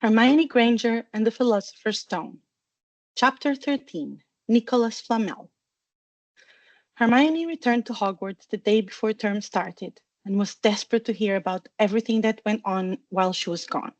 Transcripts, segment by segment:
Hermione Granger and the Philosopher's Stone. Chapter 13. Nicholas Flamel. Hermione returned to Hogwarts the day before term started and was desperate to hear about everything that went on while she was gone.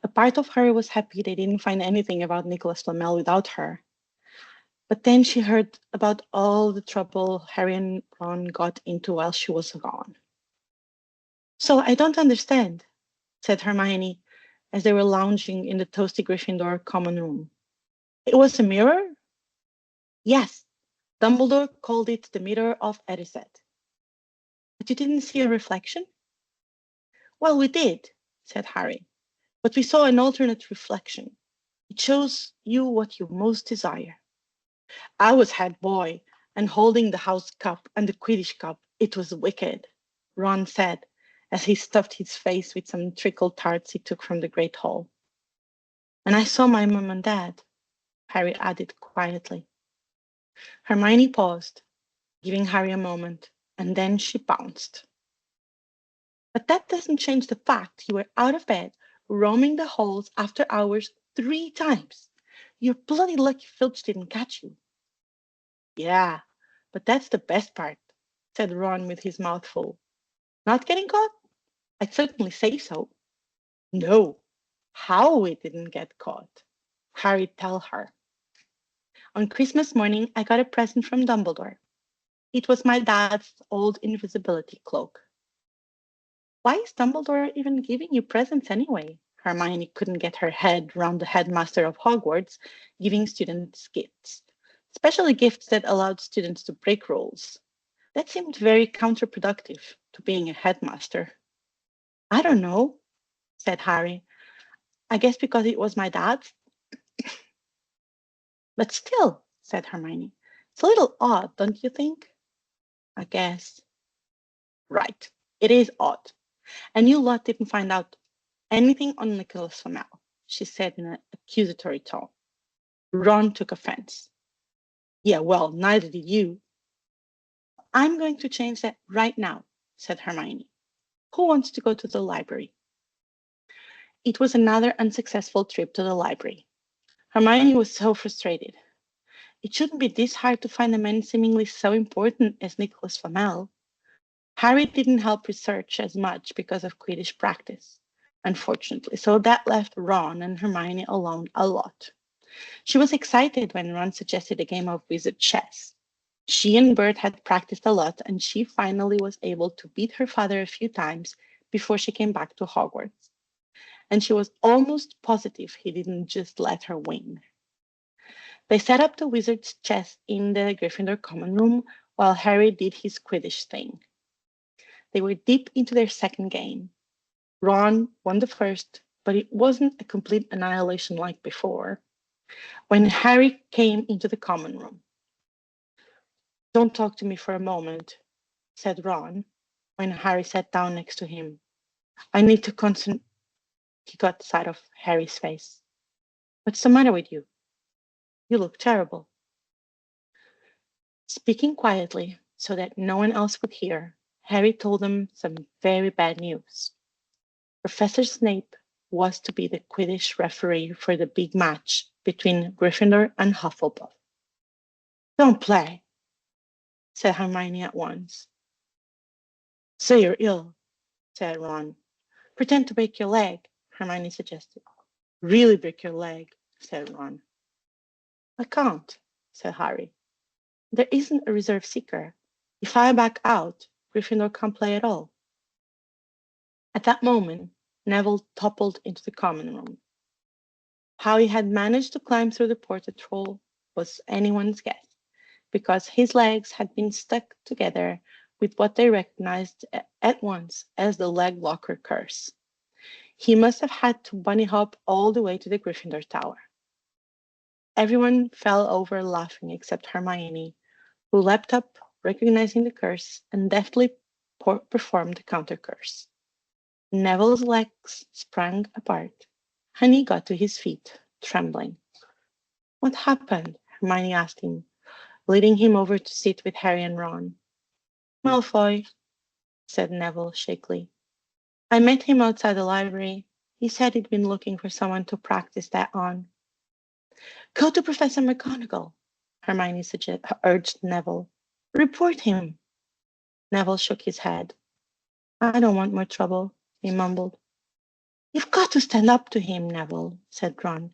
A part of her was happy they didn't find anything about Nicholas Flamel without her. But then she heard about all the trouble Harry and Ron got into while she was gone. So I don't understand, said Hermione as they were lounging in the toasty Gryffindor common room. It was a mirror? Yes, Dumbledore called it the mirror of Erised. But you didn't see a reflection? Well, we did, said Harry, but we saw an alternate reflection. It shows you what you most desire. I was head boy, and holding the house cup and the Quidditch cup, it was wicked, Ron said, as he stuffed his face with some trickled tarts he took from the Great Hall. And I saw my mum and dad, Harry added quietly. Hermione paused, giving Harry a moment, and then she bounced. But that doesn't change the fact you were out of bed, roaming the halls after hours 3 times. You're bloody lucky Filch didn't catch you. Yeah, but that's the best part, said Ron with his mouth full. Not getting caught? I'd certainly say so. No, how we didn't get caught. Harry tell her. On Christmas morning, I got a present from Dumbledore. It was my dad's old invisibility cloak. Why is Dumbledore even giving you presents anyway? Hermione couldn't get her head round the headmaster of Hogwarts giving students gifts, especially gifts that allowed students to break rules. That seemed very counterproductive to being a headmaster. I don't know, said Harry. I guess because it was my dad's. But still, said Hermione, it's a little odd, don't you think? I guess. Right, it is odd. And you lot didn't find out anything on Nicholas Flamel, she said in an accusatory tone. Ron took offense. Yeah, well, neither did you. I'm going to change that right now, said Hermione. Who wants to go to the library? It was another unsuccessful trip to the library. Hermione was so frustrated. It shouldn't be this hard to find a man seemingly so important as Nicholas Flamel. Harry didn't help research as much because of Quidditch practice, unfortunately, so that left Ron and Hermione alone a lot. She was excited when Ron suggested a game of wizard chess. She and Bert had practiced a lot, and she finally was able to beat her father a few times before she came back to Hogwarts. And she was almost positive he didn't just let her win. They set up the wizard's chess in the Gryffindor common room while Harry did his Quidditch thing. They were deep into their second game. Ron won the first, but it wasn't a complete annihilation like before. When Harry came into the common room, "Don't talk to me for a moment," said Ron, when Harry sat down next to him. "I need to concentrate." He got sight of Harry's face. "What's the matter with you? You look terrible." Speaking quietly so that no one else would hear, Harry told them some very bad news. Professor Snape was to be the Quidditch referee for the big match between Gryffindor and Hufflepuff. "Don't play," said Hermione at once. "Say you're ill," said Ron. "Pretend to break your leg," Hermione suggested. "Really break your leg," said Ron. "I can't," said Harry. "There isn't a reserve seeker. If I back out, Gryffindor can't play at all." At that moment, Neville toppled into the common room. How he had managed to climb through the portrait hole was anyone's guess, because his legs had been stuck together with what they recognized at once as the leg locker curse. He must have had to bunny hop all the way to the Gryffindor Tower. Everyone fell over laughing except Hermione, who leapt up, recognizing the curse, and deftly performed the counter curse. Neville's legs sprang apart, and he got to his feet, trembling. "What happened?" Hermione asked him, leading him over to sit with Harry and Ron. "Malfoy," said Neville shakily. "I met him outside the library. He said he'd been looking for someone to practice that on. Go to Professor McGonagall, Hermione urged Neville. Report him. Neville shook his head. I don't want more trouble, he mumbled. You've got to stand up to him, Neville, said Ron.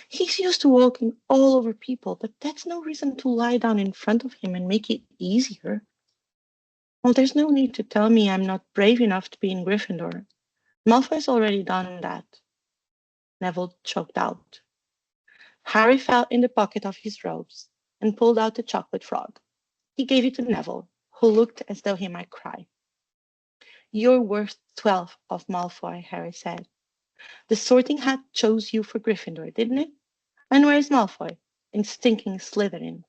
He's used to walking all over people, but that's no reason to lie down in front of him and make it easier. Well, there's no need to tell me I'm not brave enough to be in Gryffindor. Malfoy's already done that. Neville choked out. Harry felt in the pocket of his robes and pulled out the chocolate frog. He gave it to Neville, who looked as though he might cry. You're worth 12 of Malfoy, Harry said. The Sorting Hat chose you for Gryffindor, didn't it? And where's Malfoy? In stinking Slytherin.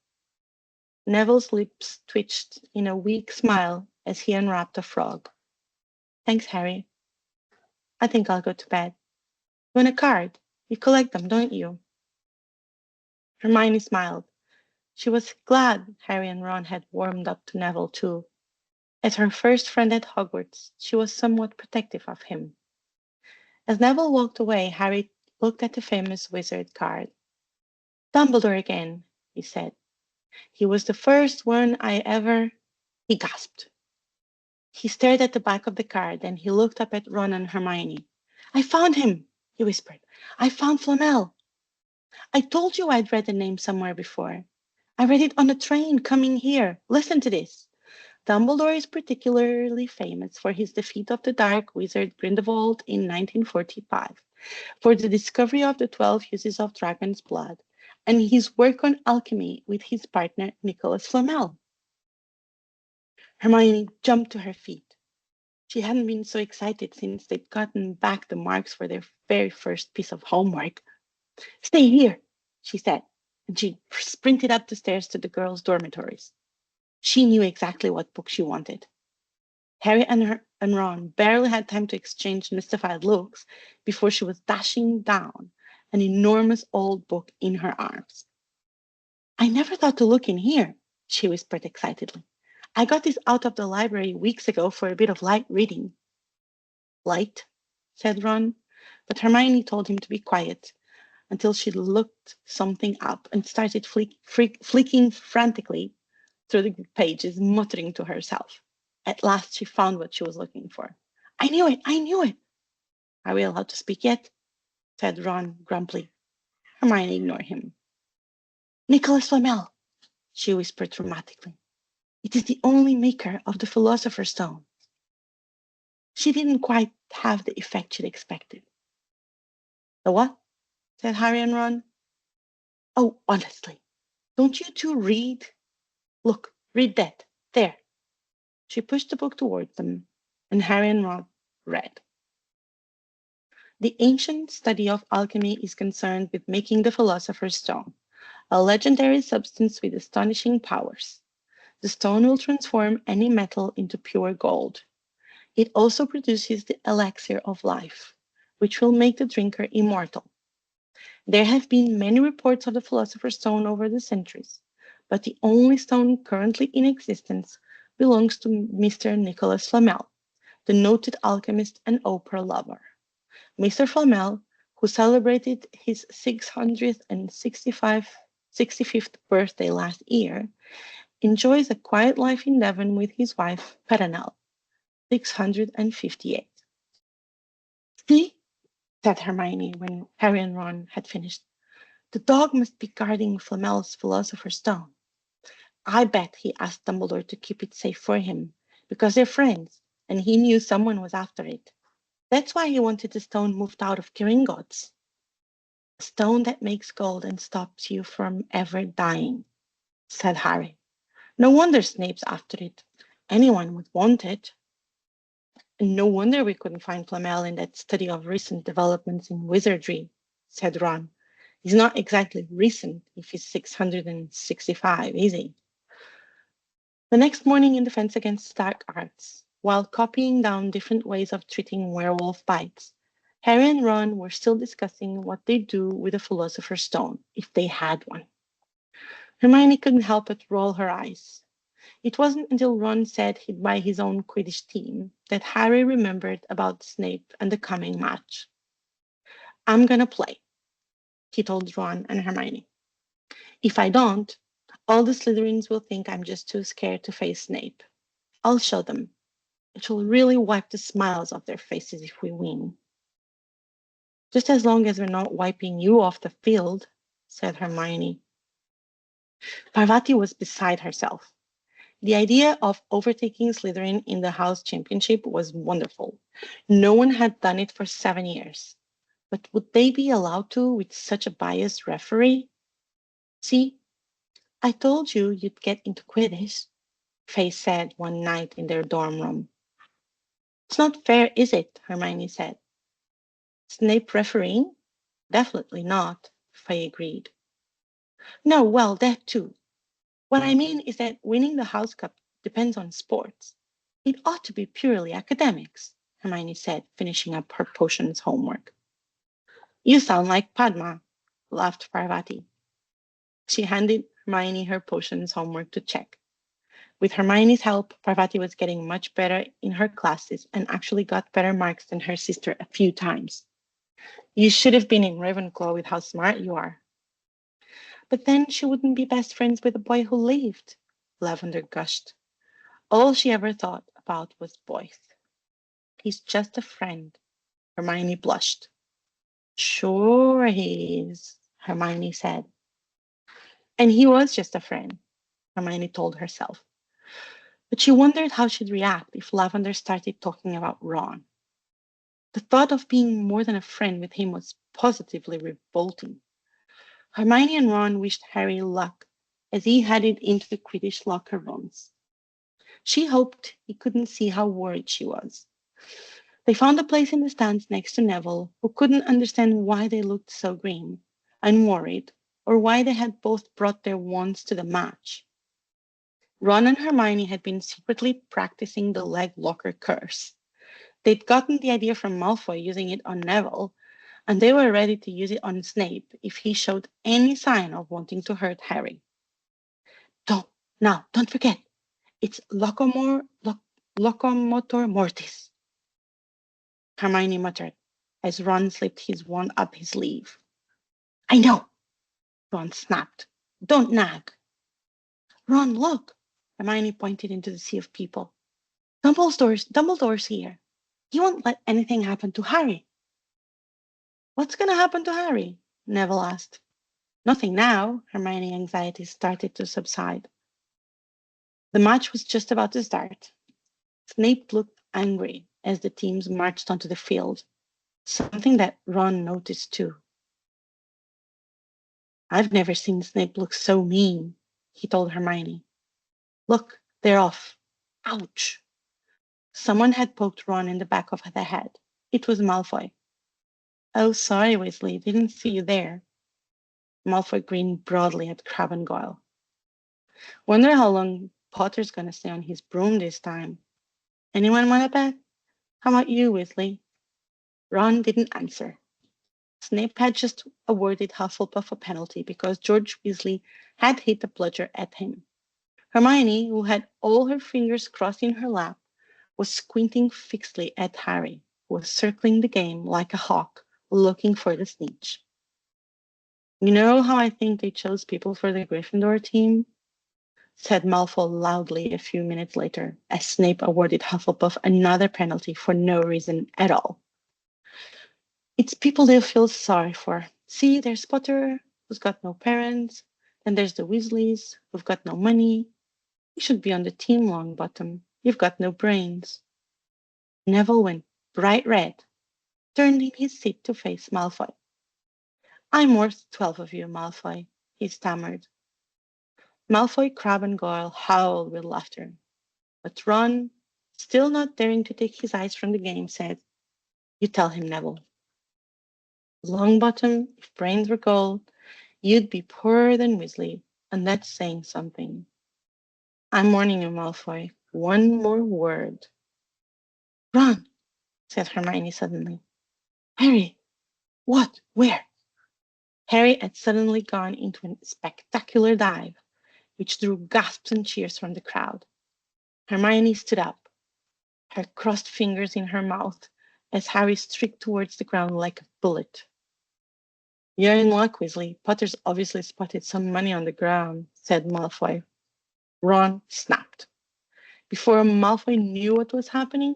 Neville's lips twitched in a weak smile as he unwrapped a frog. Thanks, Harry. I think I'll go to bed. You want a card? You collect them, don't you? Hermione smiled. She was glad Harry and Ron had warmed up to Neville too. As her first friend at Hogwarts, she was somewhat protective of him. As Neville walked away, Harry looked at the famous wizard card. Dumbledore again, he said. He was the first one I ever... He gasped. He stared at the back of the card, then he looked up at Ron and Hermione. I found him, he whispered. I found Flamel. I told you I'd read the name somewhere before. I read it on a train coming here. Listen to this. Dumbledore is particularly famous for his defeat of the Dark Wizard Grindelwald in 1945, for the discovery of the 12 uses of dragon's blood, and his work on alchemy with his partner Nicholas Flamel. Hermione jumped to her feet. She hadn't been so excited since they'd gotten back the marks for their very first piece of homework. Stay here, she said, and she sprinted up the stairs to the girls' dormitories. She knew exactly what book she wanted. Harry and Ron barely had time to exchange mystified looks before she was dashing down an enormous old book in her arms. I never thought to look in here, she whispered excitedly. I got this out of the library weeks ago for a bit of light reading. Light, said Ron, but Hermione told him to be quiet until she looked something up and started flicking frantically through the pages, muttering to herself. At last she found what she was looking for. I knew it! I knew it! Are we allowed to speak yet? Said Ron grumpily. Hermione ignored him. Nicholas Flamel, she whispered dramatically. It is the only maker of the Philosopher's Stone. She didn't quite have the effect she'd expected. The what? Said Harry and Ron. Oh, honestly, don't you two read? Look, read that. There. She pushed the book towards them, and Harry and Ron read. The ancient study of alchemy is concerned with making the Philosopher's Stone, a legendary substance with astonishing powers. The stone will transform any metal into pure gold. It also produces the elixir of life, which will make the drinker immortal. There have been many reports of the Philosopher's Stone over the centuries, but the only stone currently in existence belongs to Mr. Nicholas Flamel, the noted alchemist and opera lover. Mr. Flamel, who celebrated his 665th birthday last year, enjoys a quiet life in Devon with his wife, Perenelle, 658. See, said Hermione when Harry and Ron had finished. The dog must be guarding Flamel's Philosopher's Stone. I bet he asked Dumbledore to keep it safe for him, because they're friends, and he knew someone was after it. That's why he wanted the stone moved out of Gringotts. A stone that makes gold and stops you from ever dying, said Harry. No wonder Snape's after it. Anyone would want it. And no wonder we couldn't find Flamel in that study of recent developments in wizardry, said Ron. He's not exactly recent if he's 665, is he? The next morning in Defense Against Dark Arts, while copying down different ways of treating werewolf bites, Harry and Ron were still discussing what they'd do with the Philosopher's Stone, if they had one. Hermione couldn't help but roll her eyes. It wasn't until Ron said he'd buy his own Quidditch team that Harry remembered about Snape and the coming match. I'm gonna play, he told Ron and Hermione. If I don't, all the Slytherins will think I'm just too scared to face Snape. I'll show them. It will really wipe the smiles off their faces if we win. Just as long as we're not wiping you off the field, said Hermione. Parvati was beside herself. The idea of overtaking Slytherin in the house championship was wonderful. No one had done it for 7 years. But would they be allowed to with such a biased referee? See, I told you you'd get into Quidditch, Faye said one night in their dorm room. It's not fair, is it? Hermione said. Snape refereeing? Definitely not, Faye agreed. No, well, that too. What I mean is that winning the House Cup depends on sports. It ought to be purely academics, Hermione said, finishing up her potions homework. You sound like Padma, laughed Parvati. She handed Hermione her potions homework to check. With Hermione's help, Parvati was getting much better in her classes and actually got better marks than her sister a few times. You should have been in Ravenclaw with how smart you are. But then she wouldn't be best friends with the boy who lived, Lavender gushed. All she ever thought about was boys. He's just a friend. Hermione blushed. Sure he is, Hermione said. And he was just a friend, Hermione told herself. But she wondered how she'd react if Lavender started talking about Ron. The thought of being more than a friend with him was positively revolting. Hermione and Ron wished Harry luck as he headed into the Quidditch locker rooms. She hoped he couldn't see how worried she was. They found a place in the stands next to Neville, who couldn't understand why they looked so green and worried, or why they had both brought their wands to the match. Ron and Hermione had been secretly practicing the leg locker curse. They'd gotten the idea from Malfoy using it on Neville, and they were ready to use it on Snape if he showed any sign of wanting to hurt Harry. Don't forget, it's locomotor mortis, Hermione muttered as Ron slipped his wand up his sleeve. I know, Ron snapped. Don't nag. Ron, look, Hermione pointed into the sea of people. Dumbledore's here. He won't let anything happen to Harry. What's going to happen to Harry? Neville asked. Nothing now, Hermione's anxiety started to subside. The match was just about to start. Snape looked angry as the teams marched onto the field, something that Ron noticed too. I've never seen Snape look so mean, he told Hermione. Look, they're off. Ouch. Someone had poked Ron in the back of the head. It was Malfoy. Oh, sorry, Weasley, didn't see you there. Malfoy grinned broadly at Crabbe and Goyle. Wonder how long Potter's gonna stay on his broom this time. Anyone want to bet? How about you, Weasley? Ron didn't answer. Snape had just awarded Hufflepuff a penalty because George Weasley had hit a bludger at him. Hermione, who had all her fingers crossed in her lap, was squinting fixedly at Harry, who was circling the game like a hawk, looking for the snitch. You know how I think they chose people for the Gryffindor team? Said Malfoy loudly a few minutes later, as Snape awarded Hufflepuff another penalty for no reason at all. It's people they'll feel sorry for. See, there's Potter, who's got no parents, and there's the Weasleys, who've got no money. You should be on the team, Longbottom. You've got no brains. Neville went bright red, turned in his seat to face Malfoy. I'm worth 12 of you, Malfoy, he stammered. Malfoy, Crabbe, and Goyle howled with laughter. But Ron, still not daring to take his eyes from the game, said, You tell him, Neville. Longbottom, if brains were gold, you'd be poorer than Weasley, and that's saying something. I'm warning you, Malfoy. One more word. Ron, said Hermione suddenly. Harry, what? Where? Harry had suddenly gone into a spectacular dive, which drew gasps and cheers from the crowd. Hermione stood up, her crossed fingers in her mouth, as Harry streaked towards the ground like a bullet. You're in luck, Weasley. Potter's obviously spotted some money on the ground, said Malfoy. Ron snapped. Before Malfoy knew what was happening,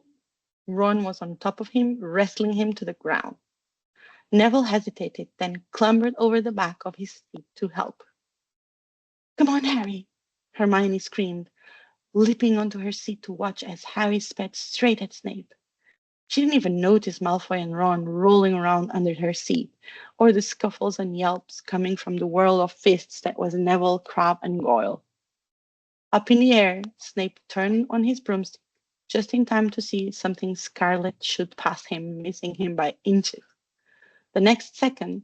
Ron was on top of him, wrestling him to the ground. Neville hesitated, then clambered over the back of his seat to help. Come on, Harry, Hermione screamed, leaping onto her seat to watch as Harry sped straight at Snape. She didn't even notice Malfoy and Ron rolling around under her seat, or the scuffles and yelps coming from the whirl of fists that was Neville, Crabbe, and Goyle. Up in the air, Snape turned on his broomstick just in time to see something scarlet shoot past him, missing him by inches. The next second,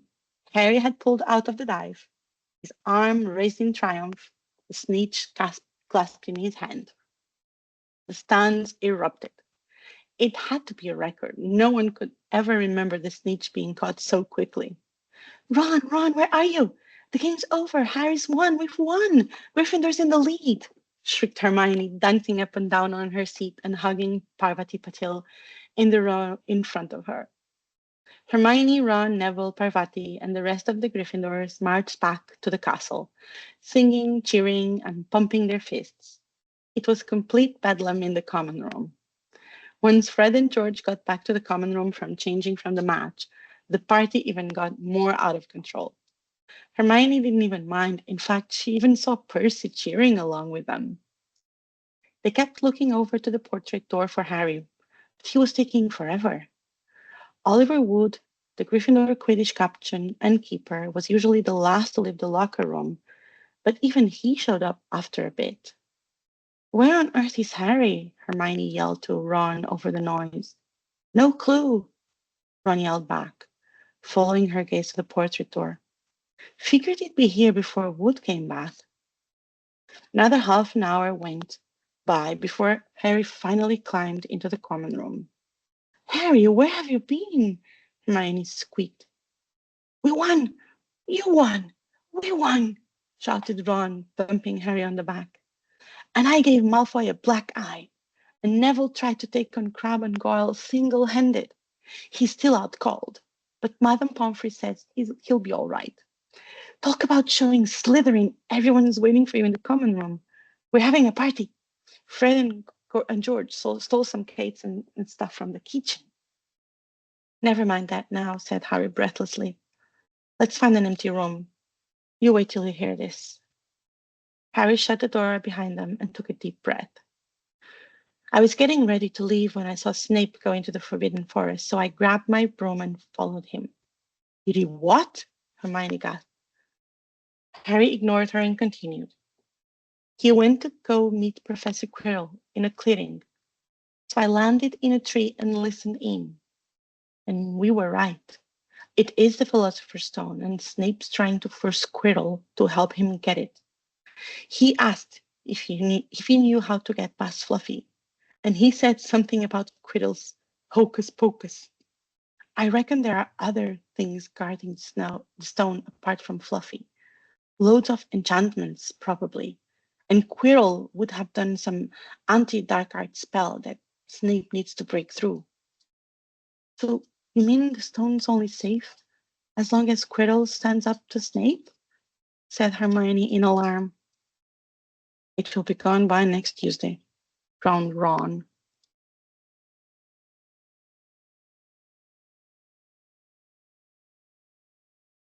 Harry had pulled out of the dive, his arm raised in triumph, the snitch clasped in his hand. The stands erupted. It had to be a record. No one could ever remember the snitch being caught so quickly. Ron, where are you? The game's over. Harry's won. We've won. Gryffindor's in the lead, shrieked Hermione, dancing up and down on her seat and hugging Parvati Patil in the row in front of her. Hermione, Ron, Neville, Parvati, and the rest of the Gryffindors marched back to the castle, singing, cheering, and pumping their fists. It was complete bedlam in the common room. Once Fred and George got back to the common room from changing from the match, the party even got more out of control. Hermione didn't even mind. In fact, she even saw Percy cheering along with them. They kept looking over to the portrait door for Harry, but he was taking forever. Oliver Wood, the Gryffindor Quidditch captain and keeper, was usually the last to leave the locker room, but even he showed up after a bit. Where on earth is Harry? Hermione yelled to Ron over the noise. No clue, Ron yelled back, following her gaze to the portrait door. Figured he'd be here before Wood came back. Another half an hour went by before Harry finally climbed into the common room. Harry, where have you been? Hermione squeaked. We won! You won! We won! Shouted Ron, thumping Harry on the back. And I gave Malfoy a black eye. And Neville tried to take on Crabbe and Goyle single-handed. He's still out cold, but Madame Pomfrey says he'll be all right. Talk about showing Slytherin. Everyone is waiting for you in the common room. We're having a party. Fred and George stole some cakes and stuff from the kitchen. Never mind that now, said Harry breathlessly. Let's find an empty room. You wait till you hear this. Harry shut the door behind them and took a deep breath. I was getting ready to leave when I saw Snape go into the Forbidden Forest, so I grabbed my broom and followed him. You did what? Hermione gasped. Harry ignored her and continued. He went to go meet Professor Quirrell in a clearing, so I landed in a tree and listened in. And we were right. It is the Philosopher's Stone, and Snape's trying to force Quirrell to help him get it. He asked if he knew how to get past Fluffy, and he said something about Quirrell's hocus pocus. I reckon there are other things guarding the stone apart from Fluffy. Loads of enchantments, probably. And Quirrell would have done some anti-dark art spell that Snape needs to break through. So you mean the stone's only safe as long as Quirrell stands up to Snape? Said Hermione in alarm. It will be gone by next Tuesday, groaned Ron,